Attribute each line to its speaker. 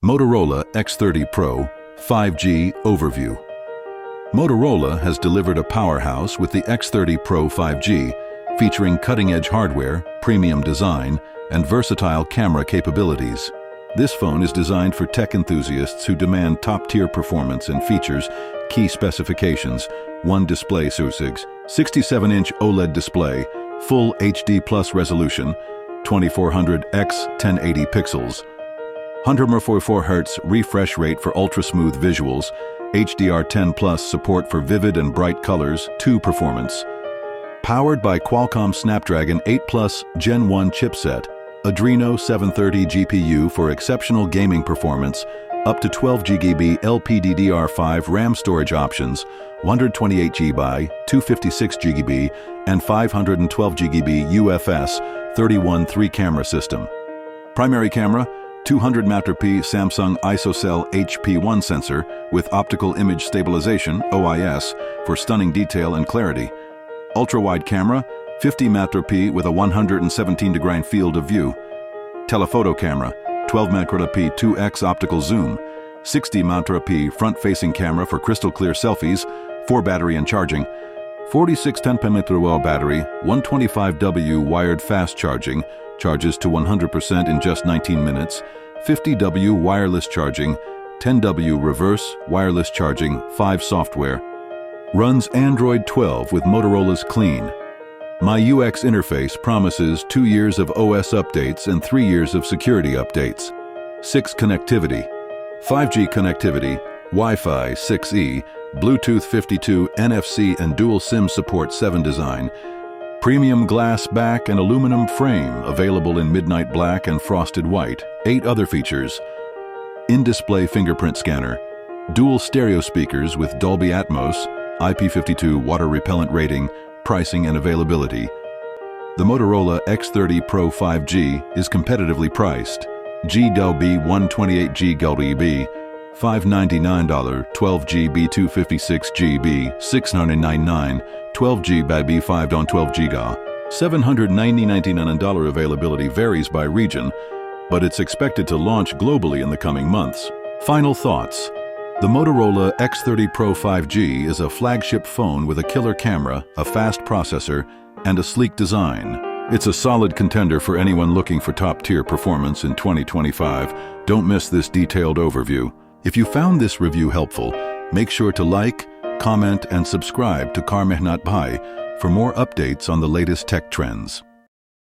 Speaker 1: Motorola X30 Pro 5G Overview. Motorola has delivered a powerhouse with the X30 Pro 5G, featuring cutting-edge hardware, premium design, and versatile camera capabilities. This phone is designed for tech enthusiasts who demand top-tier performance and features key specifications: one display SuperFast 67-inch OLED display, full HD plus resolution, 2400 x 1080 pixels, 144 Hz refresh rate for ultra-smooth visuals, HDR10 Plus support for vivid and bright colors, 2 performance. Powered by Qualcomm Snapdragon 8 Plus Gen 1 chipset, Adreno 730 GPU for exceptional gaming performance, up to 12 GB LPDDR5 RAM storage options, 128 GB, 256 GB, and 512 GB UFS 31 3-camera system. Primary camera, 200 MP Samsung ISOCELL HP1 sensor with optical image stabilization (OIS) for stunning detail and clarity. Ultra-wide camera, 50 MP with a 117-degree field of view. Telephoto camera, 12 MP 2x optical zoom, 60 MP front-facing camera for crystal-clear selfies, 4 battery and charging, 4610 mAh battery, 125W wired fast charging, charges to 100% in just 19 minutes, 50W wireless charging, 10W reverse wireless charging, 5 software. Runs Android 12 with Motorola's Clean. My UX interface promises 2 years of OS updates and 3 years of security updates. 6 connectivity. 5G connectivity, Wi-Fi 6E, Bluetooth 52, NFC and dual SIM support 7 design. Premium glass back and aluminum frame, available in midnight black and frosted white. 8 other features. In-display fingerprint scanner. Dual stereo speakers with Dolby Atmos, IP52 water repellent rating, pricing and availability. The Motorola X30 Pro 5G is competitively priced. GWB 128GB, $599, 12GB 256GB, $699, 12GB 5 on 12GB. $799 availability varies by region, but it's expected to launch globally in the coming months. Final thoughts. The Motorola X30 Pro 5G is a flagship phone with a killer camera, a fast processor, and a sleek design. It's a solid contender for anyone looking for top-tier performance in 2025. Don't miss this detailed overview. If you found this review helpful, make sure to like, comment, and subscribe to Kar Mehnat Bhai for more updates on the latest tech trends.